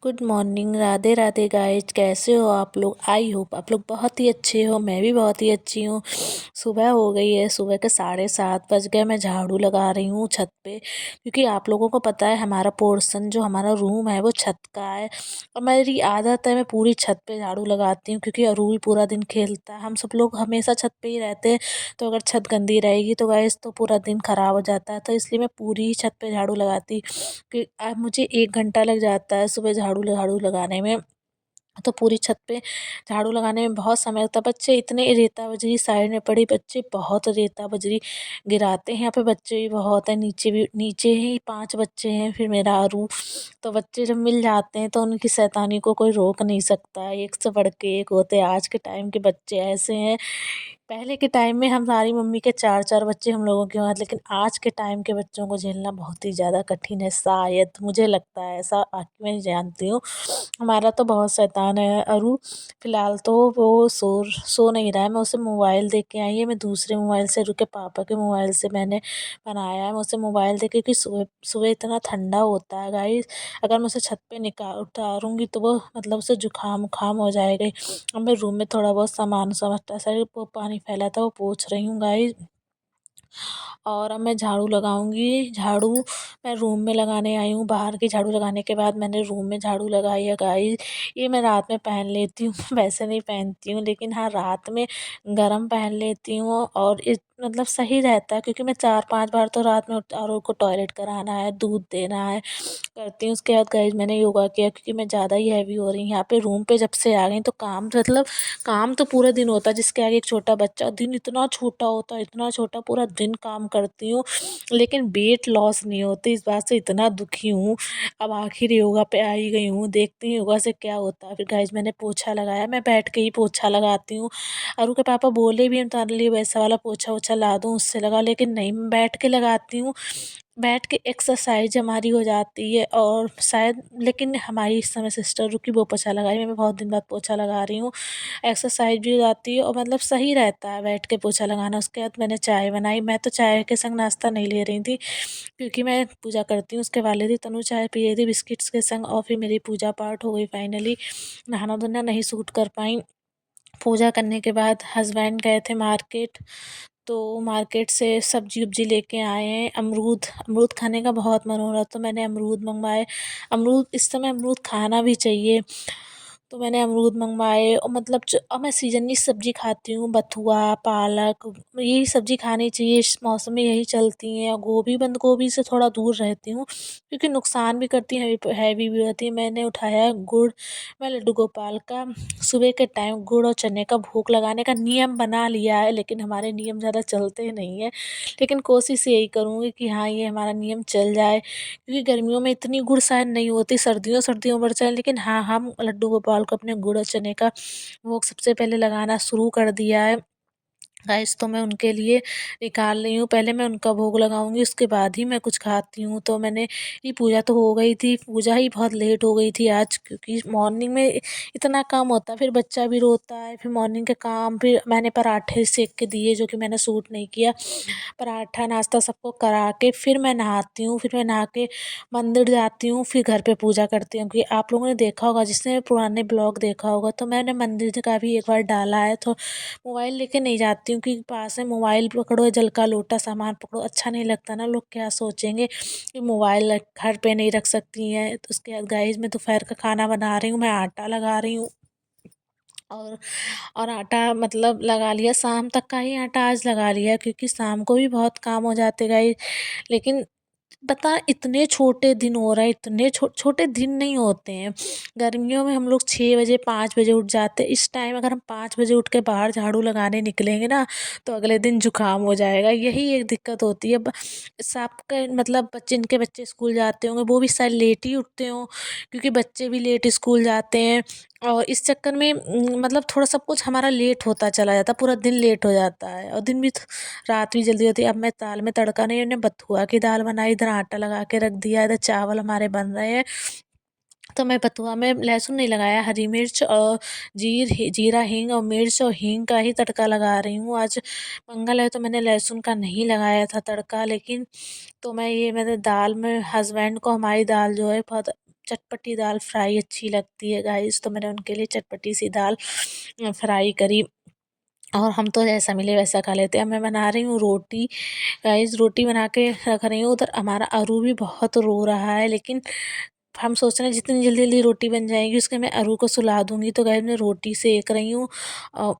Good morning. Radhe Radhe guys, कैसे हो आप लोग? आई होप आप लोग बहुत ही अच्छे हो। मैं भी बहुत ही अच्छी हूँ। सुबह हो गई है, सुबह के 7:30 बज गए। मैं झाड़ू लगा रही हूँ छत पे, क्योंकि आप लोगों को पता है हमारा पोर्शन जो हमारा रूम है वो छत का है। और मेरी आदत है, मैं पूरी छत पे झाड़ू लगाती हूँ, क्योंकि अरू भी पूरा दिन खेलता है। हम सब लोग हमेशा छत पे ही रहते हैं, तो अगर छत गंदी रहेगी तो गाइज तो पूरा दिन ख़राब हो जाता है। तो इसलिए मैं पूरी ही छत पे झाड़ू लगाती, कि अब मुझे 1 घंटा लग जाता है सुबह झाड़ू लगाने में। तो पूरी छत पे झाड़ू लगाने में बहुत समय लगता है। बच्चे इतने रेता बजरी साइड में पड़ी, बच्चे बहुत रेता बजरी गिराते हैं। यहाँ पे बच्चे भी बहुत हैं, नीचे ही 5 बच्चे हैं, फिर मेरा अरू। तो बच्चे जब मिल जाते हैं तो उनकी शैतानी को कोई रोक नहीं सकता, एक से बढ़ के एक होते हैं। आज के टाइम के बच्चे ऐसे हैं। पहले के टाइम में हमारी मम्मी के 4-4 बच्चे हम लोगों के वहाँ, लेकिन आज के टाइम के बच्चों को झेलना बहुत ही ज़्यादा कठिन है, शायद मुझे लगता है ऐसा। मैं जानती हूँ हमारा तो बहुत शैतान है अरू। फिलहाल तो वो सो नहीं रहा है। मैं उसे मोबाइल दे के आई है, मैं दूसरे मोबाइल से, अरू के पापा के मोबाइल से मैंने बनाया है। मैं उसे मोबाइल दे के, क्योंकि सुबह सुबह इतना ठंडा होता है गाइस, अगर मैं उसे छत पे उतारूँगी तो वो मतलब उसे जुकाम उखाम हो जाएगा ही। अब मैं रूम में थोड़ा बहुत सामान समझता है, वो पानी फैला था वो पोंछ रही हूँ गाइस। और अब मैं झाड़ू लगाऊंगी। झाड़ू मैं रूम में लगाने आई हूँ, बाहर की झाड़ू लगाने के बाद मैंने रूम में झाड़ू लगाई है गाइस। ये मैं रात में पहन लेती हूँ वैसे नहीं पहनती हूँ, लेकिन हाँ रात में गरम पहन लेती हूँ। और इस मतलब सही रहता है, क्योंकि मैं 4-5 बार तो रात में और को टॉयलेट कराना है, दूध देना है, करती हूँ। उसके बाद गाइस मैंने योगा किया, क्योंकि मैं ज़्यादा ही हैवी हो रही हूँ। यहाँ पे रूम पे जब से आ गई तो काम मतलब काम तो पूरे दिन होता है, जिसके आगे एक छोटा बच्चा, दिन इतना छोटा होता है, इतना छोटा, पूरा दिन काम करती हूँ लेकिन वेट लॉस नहीं होती। इस बात से इतना दुखी हूँ। अब आखिर योगा पे आ ही गई हूँ, देखती हूँ योगा से क्या होता है। फिर गाइस मैंने पोछा लगाया, मैं बैठ के ही पोछा लगाती हूँ। अरु के पापा बोले भी हम तुम्हारे लिए वैसा वाला पोछा वोछा ला दूँ उससे लगा, लेकिन नहीं, मैं बैठ के लगाती हूँ। बैठ के एक्सरसाइज हमारी हो जाती है, और शायद, लेकिन हमारी इस समय सिस्टर रुकी, वो पोछा लगाई, मैं बहुत दिन बाद पोछा लगा रही हूँ। एक्सरसाइज भी हो जाती है और मतलब सही रहता है बैठ के पोछा लगाना। उसके बाद मैंने चाय बनाई। मैं तो चाय के संग नाश्ता नहीं ले रही थी, क्योंकि मैं पूजा करती हूँ। उसके बाद थी तनु चाय पी रही थी बिस्किट्स के संग, और फिर मेरी पूजा पाठ हो गई फाइनली। नहाना धोना नहीं सूट कर पाई। पूजा करने के बाद हस्बैंड गए थे मार्केट, तो मार्केट से सब्जी उब्जी लेके आए हैं। अमरूद अमरूद खाने का बहुत मन हो रहा, तो मैंने अमरूद मंगवाए। अमरूद इस समय अमरूद खाना भी चाहिए, तो मैंने अमरूद मंगवाए। और मतलब और मैं सीजनली सब्जी खाती हूँ, बथुआ पालक, यही सब्जी खानी चाहिए, इस मौसम में यही चलती हैं। और गोभी बंद गोभी से थोड़ा दूर रहती हूँ, क्योंकि नुकसान भी करती है, हैवी भी होती है। मैंने उठाया गुड़, मैं लड्डू गोपाल का सुबह के टाइम गुड़ और चने का भोग लगाने का नियम बना लिया है, लेकिन हमारे नियम ज़्यादा चलते नहीं हैं। लेकिन कोशिश यही करूँगी कि हाँ ये हमारा नियम चल जाए, क्योंकि गर्मियों में इतनी गुड़ शायद नहीं होती, सर्दियों सर्दियों बढ़ जाए। लेकिन हाँ, हम लड्डू गोपाल को अपने गुड़ और चने का भोग सबसे पहले लगाना शुरू कर दिया है गाइस। तो मैं उनके लिए निकाल रही हूँ, पहले मैं उनका भोग लगाऊंगी, उसके बाद ही मैं कुछ खाती हूँ। तो मैंने ये पूजा तो हो गई थी, पूजा ही बहुत लेट हो गई थी आज, क्योंकि मॉर्निंग में इतना काम होता है, फिर बच्चा भी रोता है, फिर मॉर्निंग के काम, फिर मैंने पराठे सेक के दिए जो कि मैंने सूट नहीं किया। पराठा नाश्ता सबको करा के फिर मैं नहाती हूँ, फिर मैं नहा के मंदिर जाती हूँ, फिर घर पे पूजा करती हूँ। क्योंकि आप लोगों ने देखा होगा, जिसने पुराने ब्लॉग देखा होगा, तो मैंने मंदिर का भी एक बार डाला है। तो मोबाइल लेके नहीं जाती हूँ, क्योंकि पास में मोबाइल पकड़ो, जल का लोटा सामान पकड़ो, अच्छा नहीं लगता ना, लोग क्या सोचेंगे कि मोबाइल घर पे नहीं रख सकती हैं। तो उसके बाद गाइस मैं दोपहर का खाना बना रही हूँ, मैं आटा लगा रही हूँ। और और आटा मतलब लगा लिया, शाम तक का ही आटा आज लगा लिया, क्योंकि शाम को भी बहुत काम हो जाते गाइस। लेकिन पता इतने छोटे दिन हो रहे हैं, इतने छोटे दिन नहीं होते हैं। गर्मियों में हम लोग 6 बजे 5 बजे उठ जाते हैं। इस टाइम अगर हम 5 बजे उठ के बाहर झाड़ू लगाने निकलेंगे ना, तो अगले दिन जुकाम हो जाएगा। यही एक दिक्कत होती है। सबके मतलब जिनके बच्चे स्कूल जाते होंगे वो भी शायद लेट ही उठते हों, क्योंकि बच्चे भी लेट स्कूल जाते हैं। और इस चक्कर में मतलब थोड़ा सब कुछ हमारा लेट होता चला जाता है, पूरा दिन लेट हो जाता है, और दिन भी रात भी जल्दी होती है। अब मैं दाल में तड़का नहीं, मैंने बथुआ की दाल बनाई, इधर आटा लगा के रख दिया, इधर चावल हमारे बन रहे हैं। तो मैं बथुआ में लहसुन नहीं लगाया, हरी मिर्च और जीरा हींग और मिर्च और हींग का ही तड़का लगा रही हूँ। आज मंगल है तो मैंने लहसुन का नहीं लगाया था तड़का, लेकिन तो मैं ये मेरे दाल में हस्बैंड को हमारी दाल जो है बहुत चटपटी दाल फ्राई अच्छी लगती है गाइस, तो मैंने उनके लिए चटपटी सी दाल फ्राई करी और हम तो जैसा मिले वैसा खा लेते हैं। अब मैं बना रही हूँ रोटी गाइस, रोटी बना के रख रही हूँ। उधर हमारा अरू भी बहुत रो रहा है, लेकिन हम सोच रहे हैं जितनी जल्दी जल्दी रोटी बन जाएगी उसके मैं अरू को सुला दूंगी। तो गाइस मैं रोटी सेक रही हूँ और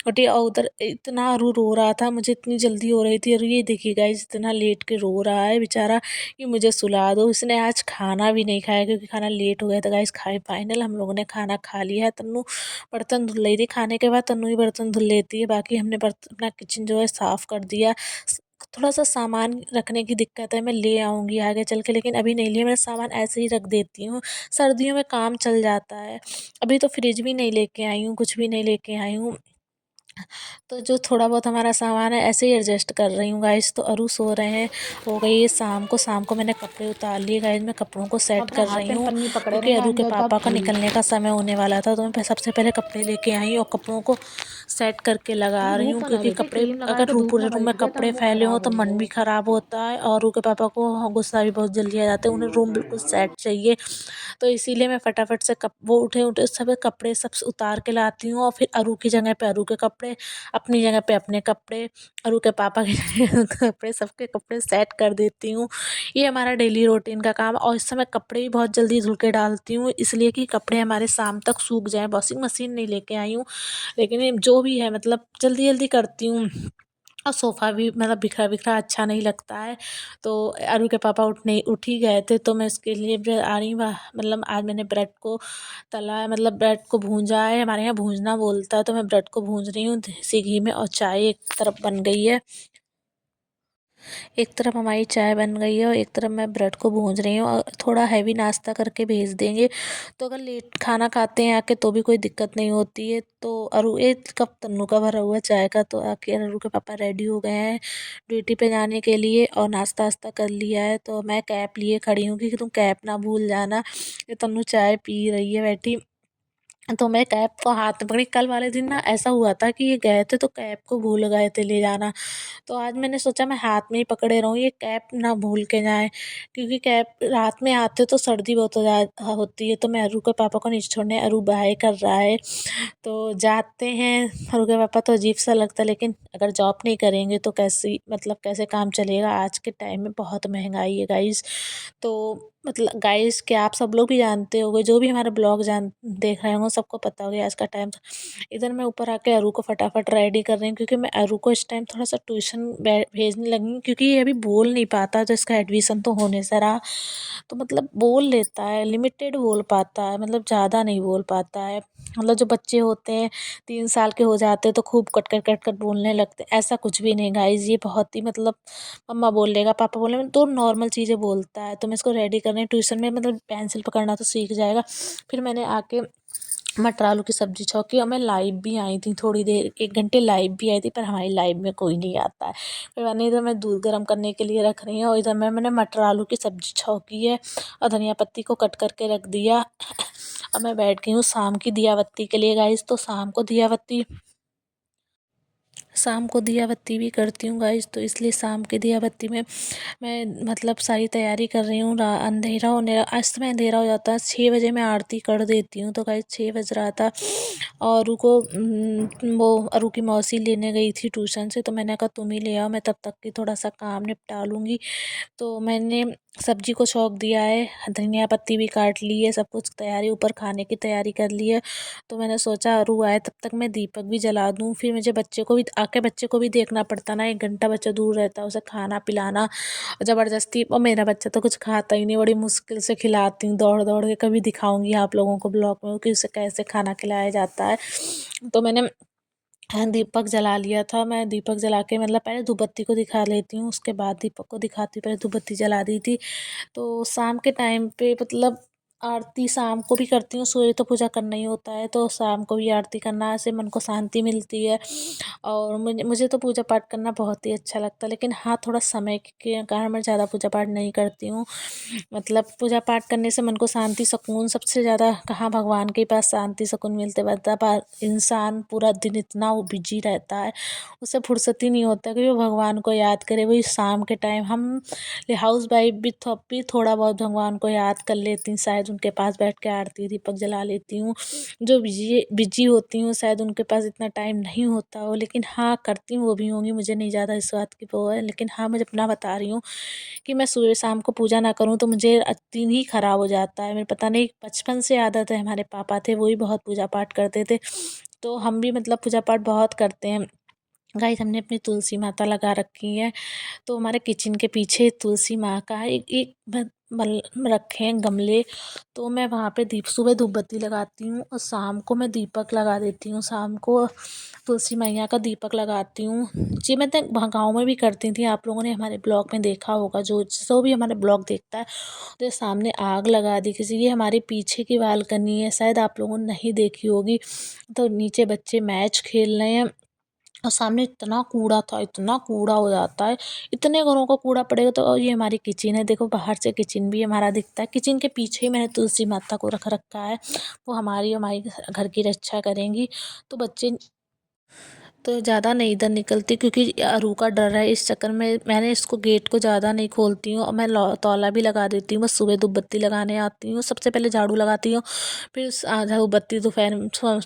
रोटी, और उधर इतना अरू रो रहा था, मुझे इतनी जल्दी हो रही थी। और ये देखिए गाइस इतना लेट के रो रहा है बेचारा कि मुझे सुला दो। इसने आज खाना भी नहीं खाया क्योंकि खाना लेट हो गया था गाइस। खाए फाइनल हम लोगों ने खाना खा लिया है। तन्नू बर्तन धुल रही थी, खाने के बाद तन्नू ही बर्तन धुल लेती है। बाकी हमने बर्तन अपना किचन जो है साफ़ कर दिया। थोड़ा सा सामान रखने की दिक्कत है, मैं ले आऊँगी आगे चल के, लेकिन अभी नहीं लिया। मैं सामान ऐसे ही रख देती हूँ, सर्दियों में काम चल जाता है। अभी तो फ्रिज भी नहीं लेके आई हूँ, कुछ भी नहीं लेके आई हूँ। तो जो थोड़ा बहुत हमारा सामान है ऐसे ही एडजस्ट कर रही हूँ गाइस। तो अरु सो रहे हैं, हो गई है शाम को मैंने कपड़े उतार लिए गाइस। मैं कपड़ों को सेट अपने कर हाथ रही में हूँ पन्नी पकड़े क्योंकि रहेगा अरु के अंदर पापा तक का निकलने का समय होने वाला था। तो मैं सबसे पहले कपड़े लेके आई और कपड़ों को सेट करके लगा रही धूप हूँ, में ना क्योंकि बैठे, कपड़े क्रीम लगाए अगर तो धूप पूरे में रूम में बैठ गए कपड़े तब वो फैले हों खराब तो मन होंगे। भी खराब होता है और अरु के पापा को गुस्सा भी बहुत जल्दी आ जाता है। उन्हें रूम बिल्कुल सेट चाहिए, तो इसीलिए मैं फटाफट से वो उठे उठे सब कपड़े सब उतार के लाती हूँ और फिर अरु की जगह पे अरु के कपड़े, अपनी जगह पे अपने कपड़े, अरु के पापा के कपड़े, सबके कपड़े सेट कर देती हूँ। ये हमारा डेली रूटीन का काम। और इस समय कपड़े भी बहुत जल्दी धुल के डालती हूँ, इसलिए कि कपड़े हमारे शाम तक सूख जाएँ। वॉशिंग मशीन नहीं लेके आई हूँ, लेकिन ये जो भी है मतलब जल्दी जल्दी करती हूँ। और सोफ़ा भी मतलब बिखरा बिखरा अच्छा नहीं लगता है। तो अरु के पापा उठ ही गए थे, तो मैं उसके लिए आ रही हूँ। मतलब आज मैंने ब्रेड को तला है, मतलब ब्रेड को भूंजा है, हमारे यहाँ भूंजना बोलता है। तो मैं ब्रेड को भूंज रही हूँ देसी घी में, और चाय एक तरफ बन गई है। एक तरफ हमारी चाय बन गई है और एक तरफ मैं ब्रेड को भूंज रही हूँ। और थोड़ा हैवी नाश्ता करके भेज देंगे, तो अगर लेट खाना खाते हैं आके तो भी कोई दिक्कत नहीं होती है। तो अरु एक कप तन्नू का भरा हुआ चाय का, तो आके अरु के पापा रेडी हो गए हैं ड्यूटी पे जाने के लिए और नाश्ता वास्ता कर लिया है। तो मैं कैप लिए खड़ी हूँ कि तुम कैप ना भूल जाना। ये तन्नू चाय पी रही है बैठी, तो मैं कैप को हाथ में पकड़ी। कल वाले दिन ना ऐसा हुआ था कि ये गए थे तो कैप को भूल गए थे ले जाना, तो आज मैंने सोचा मैं हाथ में ही पकड़े रहूँ, ये कैप ना भूल के जाएँ, क्योंकि कैप रात में आते तो सर्दी बहुत होती है। तो मैं अरु के पापा को नीचे छोड़ने, अरु बाय कर रहा है, तो जाते हैं। अरु के पापा तो अजीब सा लगता है, लेकिन अगर जॉब नहीं करेंगे तो कैसी मतलब कैसे काम चलेगा। आज के टाइम में बहुत महंगाई है गाइस। तो मतलब गाइस क्या आप सब लोग भी जानते होंगे, जो भी हमारा ब्लॉग देख रहे होंगे सबको पता होगा आज का टाइम। इधर मैं ऊपर आके अरु को फटाफट रेडी कर रही हूँ, क्योंकि मैं अरु को इस टाइम थोड़ा सा ट्यूशन भेजने लगी हूँ, क्योंकि ये अभी बोल नहीं पाता। तो इसका एडमिशन तो होने से रहा, तो मतलब बोल लेता है, लिमिटेड बोल पाता है, मतलब ज़्यादा नहीं बोल पाता है। मतलब जो बच्चे होते हैं 3 साल के हो जाते हैं तो खूब कट कट बोलने लगते हैं, ऐसा कुछ भी नहीं गाइज। ये बहुत ही मतलब मम्मा बोल लेगा, पापा बोल लेगा, तो नॉर्मल चीज़ें बोलता है। तो मैं इसको रेडी करने ट्यूशन में, मतलब पेंसिल पकड़ना तो सीख जाएगा। फिर मैंने आके मटर आलू की सब्जी छौंकी और मैं लाइव भी आई थी थोड़ी देर, 1 घंटे लाइव भी आई थी, पर हमारी लाइव में कोई नहीं आता है। फिर मैंने इधर मैं दूध गर्म करने के लिए रख रही हूँ और इधर मैंने मटर आलू की सब्जी छौंकी है और धनिया पत्ती को कट करके रख दिया। अब मैं बैठ गई हूँ शाम की दिया बत्ती के लिए गाइस। तो शाम को दिया बत्ती भी करती हूँ गाइस, तो इसलिए शाम की दिया बत्ती में मैं मतलब सारी तैयारी कर रही हूँ। अंधेरा होने अस्त में अंधेरा हो जाता है, 6 बजे मैं आरती कर देती हूँ। तो गाइस 6 बज रहा था और अरु को वो अरु की मौसी लेने गई थी ट्यूशन से, तो मैंने कहा तुम ही ले आओ, मैं तब तक की थोड़ा सा काम निपटा लूँगी। तो मैंने सब्जी को छौंक दिया है, धनिया पत्ती भी काट ली है, सब कुछ तैयारी, ऊपर खाने की तैयारी कर ली है। तो मैंने सोचा अरु आए तब तक मैं दीपक भी जला दूँ, फिर मुझे बच्चे को भी देखना पड़ता ना, 1 घंटा बच्चा दूर रहता है, उसे खाना पिलाना ज़बरदस्ती। और मेरा बच्चा तो कुछ खाता ही नहीं, बड़ी मुश्किल से खिलाती हूँ दौड़ दौड़ के। कभी दिखाऊंगी आप लोगों को ब्लॉग में कि उसे कैसे खाना खिलाया जाता है। तो मैंने दीपक जला लिया था। मैं दीपक जला के मतलब पहले धूप बत्ती को दिखा लेती हूँ, उसके बाद दीपक को दिखाती हूँ। पहले धूप बत्ती जला दी थी। तो शाम के टाइम पे मतलब आरती शाम को भी करती हूँ, सुबह तो पूजा करना ही होता है, तो शाम को भी आरती करना से मन को शांति मिलती है। और मुझे मुझे तो पूजा पाठ करना बहुत ही अच्छा लगता है, लेकिन हाँ, थोड़ा समय के कारण मैं ज़्यादा पूजा पाठ नहीं करती हूँ। मतलब पूजा पाठ करने से मन को शांति सुकून सबसे ज़्यादा कहाँ भगवान के पास शांति सुकून मिलते बता पर इंसान पूरा दिन इतना वो बिजी रहता है, उसे फुर्सत ही नहीं होता कि वो भगवान को याद करे। वही शाम के टाइम हम हाउस वाइफ भी तब भी थोड़ा बहुत भगवान को याद कर लेती हूँ, शायद उनके पास बैठ के आरती दीपक जला लेती हूँ। जो बिजी बिजी होती हूँ शायद उनके पास इतना टाइम नहीं होता हो, लेकिन हाँ करती हूँ, वो भी होंगी, मुझे नहीं ज़्यादा इस बात की वो है। लेकिन हाँ, मैं अपना बता रही हूँ कि मैं सुबह शाम को पूजा ना करूँ तो मुझे दिन ही खराब हो जाता है। मेरे पता नहीं बचपन से आदत है, हमारे पापा थे वो ही बहुत पूजा पाठ करते थे, तो हम भी मतलब पूजा पाठ बहुत करते हैं। गाइस, हमने अपनी तुलसी माता लगा रखी है, तो हमारे किचन के पीछे तुलसी माँ का एक एक बल रखे हैं गमले, तो मैं वहाँ पे दीप सुबह धूप बत्ती लगाती हूँ और शाम को मैं दीपक लगा देती हूँ। शाम को तुलसी मैया का दीपक लगाती हूँ। जी, मैं तो वहाँ गाँव में भी करती थी, आप लोगों ने हमारे ब्लॉग में देखा होगा, जो भी हमारे ब्लॉग देखता है, तो सामने आग लगा दी किसी की। हमारे पीछे की बालकनी है, शायद आप लोगों ने नहीं देखी होगी, तो नीचे बच्चे मैच खेल रहे हैं और सामने इतना कूड़ा था, इतना कूड़ा हो जाता है, इतने घरों का कूड़ा पड़ेगा। तो ये हमारी किचन है, देखो बाहर से किचन भी हमारा दिखता है। किचन के पीछे ही मैंने तुलसी माता को रख रखा है, वो हमारी घर की रक्षा करेंगी। तो बच्चे तो ज़्यादा नहीं इधर निकलती, क्योंकि अरू का डर है, इस चक्कर में मैंने इसको गेट को ज़्यादा नहीं खोलती हूँ और मैं तौला भी लगा देती हूँ। मैं सुबह धूप बत्ती लगाने आती हूँ, सबसे पहले झाड़ू लगाती हूँ, फिर धूप बत्ती दोपहर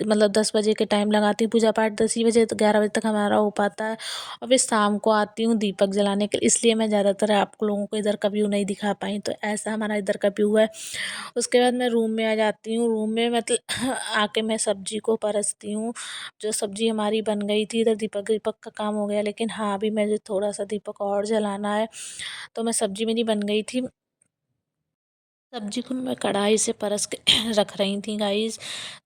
मतलब 10 बजे के टाइम लगाती हूँ। पूजा पाठ 10 ही बजे तो 11 बजे तक हमारा हो पाता है, और फिर शाम को आती हूँ दीपक जलाने के लिए। इसलिए मैं ज़्यादातर आप लोगों को इधर का व्यू नहीं दिखा पाई, तो ऐसा हमारा इधर का व्यू है। उसके बाद मैं रूम में आ जाती हूँ, रूम में मतलब आके मैं सब्जी को परसती हूँ। जो सब्जी हमारी बन गई थी, इधर दीपक दीपक का काम हो गया, लेकिन हाँ अभी मुझे थोड़ा सा दीपक और जलाना है, तो मैं सब्जी मेरी बन गई थी, सब्जी को मैं कढ़ाई से परस के रख रही थी गाइस।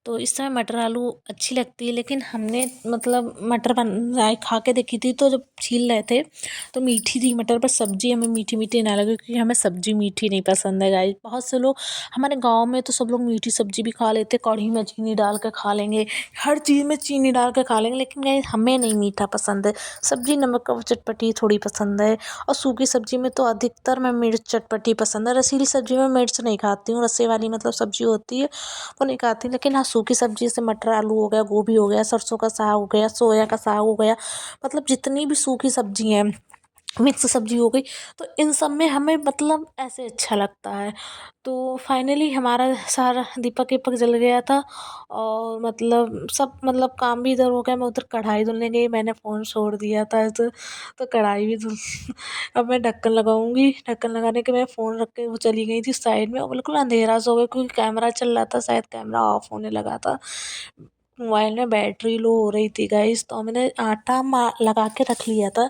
तो इस समय मटर आलू अच्छी लगती है, लेकिन हमने मतलब मटर बनाए खा के देखी थी, तो जब छील रहे थे तो मीठी थी मटर, पर सब्जी हमें मीठी मीठी ना लगे, क्योंकि हमें सब्जी मीठी नहीं पसंद है गाइस। बहुत से लोग हमारे गाँव में तो सब लोग मीठी सब्जी भी खा लेते, कढ़ी में चीनी डाल के खा लेंगे, हर चीज़ में चीनी डाल के खा लेंगे, लेकिन गाइस हमें नहीं मीठा पसंद है। सब्जी नमक का चटपटी थोड़ी पसंद है, और सूखी सब्जी में तो अधिकतर मैं मिर्च चटपटी पसंद है। रसीली सब्जी में मिर्च नहीं खाती हूँ, रस्से वाली मतलब सब्जी होती है वो नहीं खाती। लेकिन हाँ, सूखी सब्जी से मटर आलू हो गया, गोभी हो गया, सरसों का साग हो गया, सोया का साग हो गया, मतलब जितनी भी सूखी सब्जी हैं, मिक्स सब्जी हो गई, तो इन सब में हमें मतलब ऐसे अच्छा लगता है। तो फाइनली हमारा सारा दीपक वीपक जल गया था, और मतलब सब मतलब काम भी इधर हो गया। मैं उधर कढ़ाई धुलने गई, मैंने फ़ोन छोड़ दिया था, तो कढ़ाई भी धुल अब मैं ढक्कन लगाऊंगी, ढक्कन लगाने के मैं फ़ोन रख के वो चली गई थी साइड में, और बिल्कुल अंधेरा सा हो गया, क्योंकि कैमरा चल रहा था, शायद कैमरा ऑफ होने लगा था, मोबाइल में बैटरी लो हो रही थी गाइस। तो मैंने आटा लगा के रख लिया था,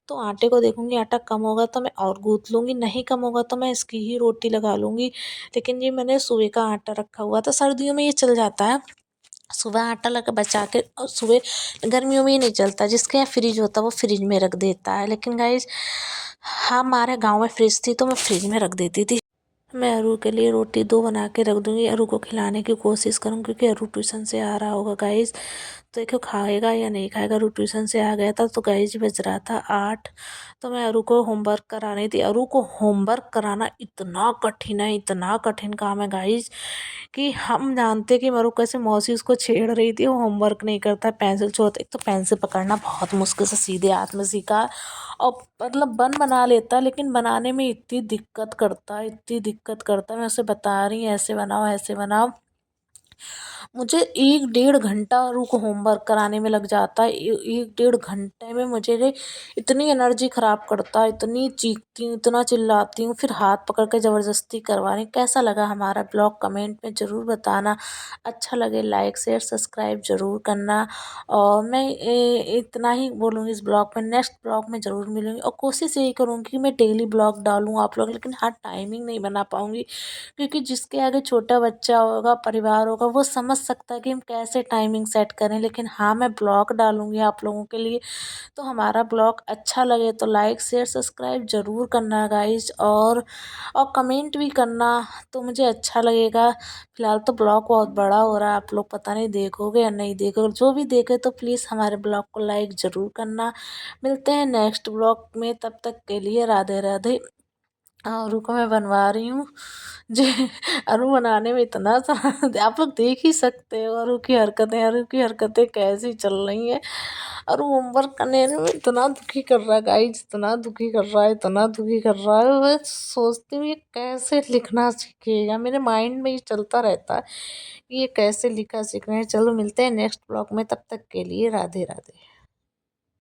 तो आटे को देखूंगी, आटा कम होगा तो मैं और गूँथ लूँगी, नहीं कम होगा तो मैं इसकी ही रोटी लगा लूँगी। लेकिन ये मैंने सुबह का आटा रखा हुआ था, सर्दियों में ये चल जाता है, सुबह आटा लगा बचा के, और सुबह गर्मियों में ये नहीं चलता, जिसके यहाँ फ्रिज होता है वो फ्रिज में रख देता है। लेकिन गाइस हमारे गाँव में फ्रिज थी, तो मैं फ्रिज में रख देती थी। मैं अरू के लिए रोटी 2 बना के रख दूँगी, अरू को खिलाने की कोशिश करूँगी, क्योंकि अरू ट्यूशन से आ रहा होगा गाइस, तो देखो खाएगा या नहीं खाएगा। अरू ट्यूशन से आ गया था, तो गाइस बज रहा था 8, तो मैं अरू को होमवर्क करा रही थी। अरू को होमवर्क कराना इतना कठिन है, इतना कठिन काम है गाइस, कि हम जानते कि अरू कैसे मौसी उसको छेड़ रही थी, वो होमवर्क नहीं करता, पेंसिल छोड़ता। एक तो पेंसिल पकड़ना बहुत मुश्किल से सीधे हाथ में सीखा, और मतलब बना लेता, लेकिन बनाने में इतनी दिक्कत करता है, इतनी दिक्कत करता है। मैं उसे बता रही ऐसे बनाओ ऐसे बनाओ, मुझे 1 डेढ़ घंटा अरू को होमवर्क कराने में लग जाता है। 1 डेढ़ घंटे में मुझे इतनी एनर्जी ख़राब करता है, इतनी चीखती हूँ, इतना चिल्लाती हूँ, फिर हाथ पकड़ के ज़बरदस्ती करवानी। कैसा लगा हमारा ब्लॉग कमेंट में ज़रूर बताना, अच्छा लगे लाइक शेयर सब्सक्राइब ज़रूर करना। और मैं इतना ही बोलूँगी इस ब्लॉग में, नेक्स्ट ब्लॉग में ज़रूर मिलूँगी, और कोशिश यही करूँगी कि मैं डेली ब्लॉग डालूँ आप लोग, लेकिन हाँ टाइमिंग नहीं बना पाऊँगी, क्योंकि जिसके आगे छोटा बच्चा होगा, परिवार होगा, होगा वो समझ सकता है कि हम कैसे टाइमिंग सेट करें। लेकिन हाँ, मैं ब्लॉग डालूँगी आप लोगों के लिए, तो हमारा ब्लॉग अच्छा लगे तो लाइक शेयर सब्सक्राइब ज़रूर करना गाइज, और कमेंट भी करना तो मुझे अच्छा लगेगा। फिलहाल तो ब्लॉग बहुत बड़ा हो रहा है, आप लोग पता नहीं देखोगे या नहीं देखोगे, जो भी देखे तो प्लीज़ हमारे ब्लॉग को लाइक ज़रूर करना। मिलते हैं नेक्स्ट ब्लॉग में, तब तक के लिए राधे राधे। आरू को मैं बनवा रही हूँ जो आरू बनाने में इतना सा आप लोग देख ही सकते हो आरू की हरकतें कैसी चल रही हैं। आरू होमवर्क करने में इतना दुखी कर रहा है गाइस, इतना दुखी कर रहा है, इतना दुखी कर रहा है। मैं सोचती हूँ ये कैसे लिखना सीखेगा, मेरे माइंड में ये चलता रहता है कि ये कैसे लिखा सीख रहे हैं। चलो मिलते हैं नेक्स्ट ब्लॉग में, तब तक के लिए राधे राधे।